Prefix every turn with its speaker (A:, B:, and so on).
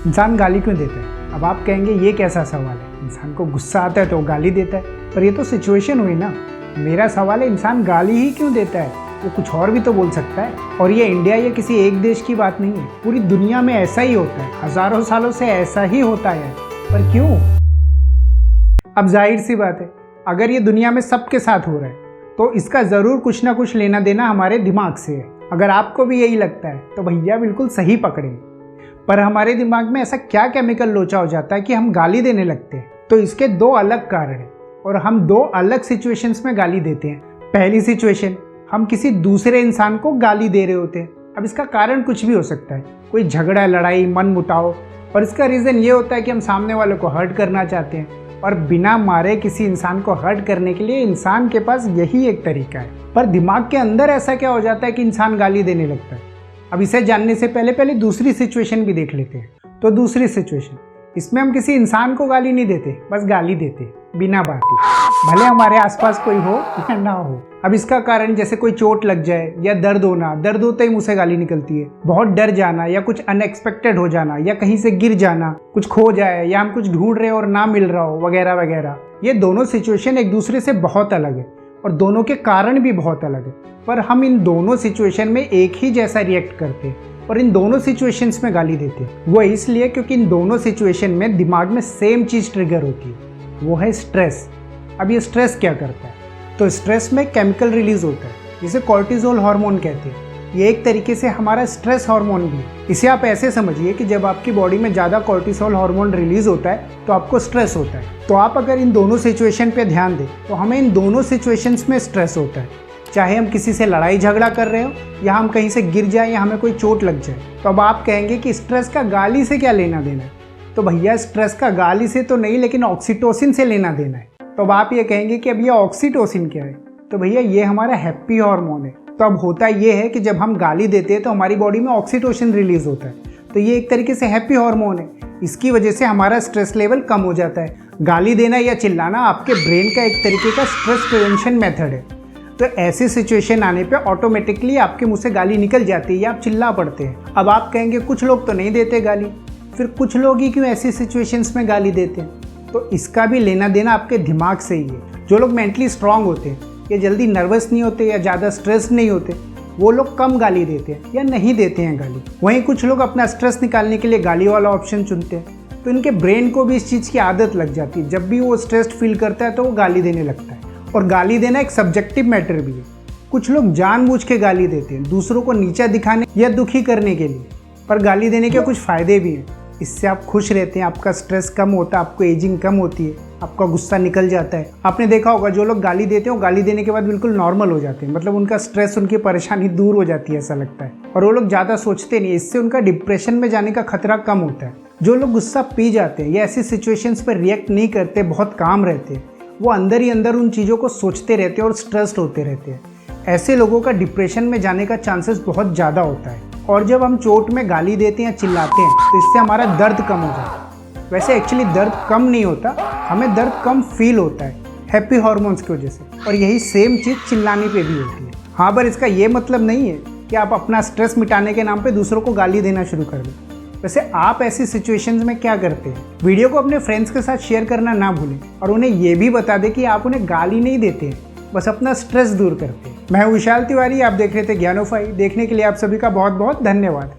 A: इंसान गाली क्यों देता है? अब आप कहेंगे ये कैसा सवाल है, इंसान को गुस्सा आता है तो वो गाली देता है, पर ये तो सिचुएशन हुई ना। मेरा सवाल है इंसान गाली ही क्यों देता है? वो कुछ और भी तो बोल सकता है। और ये इंडिया या किसी एक देश की बात नहीं है, पूरी दुनिया में ऐसा ही होता है, हजारों सालों से ऐसा ही होता है। पर क्यों? अब जाहिर सी बात है, अगर ये दुनिया में सबके साथ हो रहा है तो इसका ज़रूर कुछ ना कुछ लेना देना हमारे दिमाग से है। अगर आपको भी यही लगता है तो भैया बिल्कुल सही पकड़े। पर हमारे दिमाग में ऐसा क्या केमिकल लोचा हो जाता है कि हम गाली देने लगते हैं? तो इसके दो अलग कारण हैं और हम दो अलग सिचुएशंस में गाली देते हैं। पहली सिचुएशन, हम किसी दूसरे इंसान को गाली दे रहे होते हैं। अब इसका कारण कुछ भी हो सकता है, कोई झगड़ा, लड़ाई, मन मुटाव, और इसका रीज़न ये होता है कि हम सामने वाले को हर्ट करना चाहते हैं। और बिना मारे किसी इंसान को हर्ट करने के लिए इंसान के पास यही एक तरीका है। पर दिमाग के अंदर ऐसा क्या हो जाता है कि इंसान गाली देने लगता है? अब इसे जानने से पहले दूसरी सिचुएशन भी देख लेते हैं। तो दूसरी सिचुएशन, इसमें हम किसी इंसान को गाली नहीं देते, बस गाली देते बिना बात ही, भले हमारे आसपास कोई हो या ना हो। अब इसका कारण जैसे कोई चोट लग जाए या दर्द होना, दर्द होते ही मुंह से गाली निकलती है, बहुत डर जाना या कुछ अनएक्सपेक्टेड हो जाना या कहीं से गिर जाना, कुछ खो जाए या हम कुछ ढूंढ रहे हो और ना मिल रहा हो, वगैरह वगैरह। ये दोनों सिचुएशन एक दूसरे से बहुत अलग है और दोनों के कारण भी बहुत अलग है, पर हम इन दोनों सिचुएशन में एक ही जैसा रिएक्ट करते हैं और इन दोनों सिचुएशंस में गाली देते हैं। वो इसलिए क्योंकि इन दोनों सिचुएशन में दिमाग में सेम चीज़ ट्रिगर होती है, वो है स्ट्रेस। अब ये स्ट्रेस क्या करता है? तो स्ट्रेस में केमिकल रिलीज होता है जिसे कॉर्टिसोल हार्मोन कहते हैं। ये एक तरीके से हमारा स्ट्रेस हार्मोन भी है। इसे आप ऐसे समझिए कि जब आपकी बॉडी में ज़्यादा कॉर्टिसोल हार्मोन रिलीज होता है तो आपको स्ट्रेस होता है। तो आप अगर इन दोनों सिचुएशन पे ध्यान दें तो हमें इन दोनों सिचुएशंस में स्ट्रेस होता है, चाहे हम किसी से लड़ाई झगड़ा कर रहे हो या हम कहीं से गिर जाए या हमें कोई चोट लग जाए। तो अब आप कहेंगे कि स्ट्रेस का गाली से क्या लेना देना है? तो भैया स्ट्रेस का गाली से तो नहीं, लेकिन ऑक्सीटोसिन से लेना देना है। तो अब आप ये कहेंगे कि अब ये ऑक्सीटोसिन क्या है? तो भैया ये हमारा हैप्पी हार्मोन है। तो अब होता ये है कि जब हम गाली देते हैं तो हमारी बॉडी में ऑक्सीटोसिन रिलीज होता है, तो ये एक तरीके से हैप्पी हार्मोन है। इसकी वजह से हमारा स्ट्रेस लेवल कम हो जाता है। गाली देना या चिल्लाना आपके ब्रेन का एक तरीके का स्ट्रेस प्रिवेंशन मेथड है। तो ऐसी सिचुएशन आने पे ऑटोमेटिकली आपके मुंह से गाली निकल जाती है या आप चिल्ला पड़ते हैं। अब आप कहेंगे कुछ लोग तो नहीं देते गाली, फिर कुछ लोग ही क्यों ऐसी सिचुएशंस में गाली देते हैं? तो इसका भी लेना देना आपके दिमाग से ही है। जो लोग मेंटली स्ट्रांग होते हैं या जल्दी नर्वस नहीं होते या ज़्यादा स्ट्रेस नहीं होते, वो लोग कम गाली देते हैं या नहीं देते हैं गाली। वहीं कुछ लोग अपना स्ट्रेस निकालने के लिए गाली वाला ऑप्शन चुनते हैं, तो इनके ब्रेन को भी इस चीज़ की आदत लग जाती है। जब भी वो स्ट्रेस्ड फील करता है तो वो गाली देने लगता है। और गाली देना एक सब्जेक्टिव मैटर भी है। कुछ लोग जानबूझ के गाली देते हैं दूसरों को नीचा दिखाने या दुखी करने के लिए, पर गाली देने के कुछ फ़ायदे भी हैं। इससे आप खुश रहते हैं, आपका स्ट्रेस कम होता है, आपको एजिंग कम होती है, आपका गुस्सा निकल जाता है। आपने देखा होगा जो लोग गाली देते हैं वो गाली देने के बाद बिल्कुल नॉर्मल हो जाते हैं, मतलब उनका स्ट्रेस, उनकी परेशानी दूर हो जाती है ऐसा लगता है। और वो लोग ज़्यादा सोचते नहीं, इससे उनका डिप्रेशन में जाने का खतरा कम होता है। जो लोग गुस्सा पी जाते हैं या ऐसी सिचुएशंस पर रिएक्ट नहीं करते, बहुत काम रहते हैं, वो अंदर ही अंदर उन चीज़ों को सोचते रहते हैं और स्ट्रेस्ड होते रहते हैं। ऐसे लोगों का डिप्रेशन में जाने का चांसेस बहुत ज़्यादा होता है। और जब हम चोट में गाली देते हैं, चिल्लाते हैं, तो इससे हमारा दर्द कम हो जाता है। वैसे एक्चुअली दर्द कम नहीं होता, हमें दर्द कम फील होता है हैप्पी हार्मोन्स की वजह से। और यही सेम चीज़ चिल्लाने पे भी होती है। हाँ, पर इसका ये मतलब नहीं है कि आप अपना स्ट्रेस मिटाने के नाम पे दूसरों को गाली देना शुरू कर दें। वैसे आप ऐसी सिचुएशंस में क्या करते हैं? वीडियो को अपने फ्रेंड्स के साथ शेयर करना ना भूलें और उन्हें ये भी बता दें कि आप उन्हें गाली नहीं देते हैं, बस अपना स्ट्रेस दूर करते हैं। मैं विशाल तिवारी, आप देख रहे थे ज्ञानोफाई। देखने के लिए आप सभी का बहुत बहुत धन्यवाद।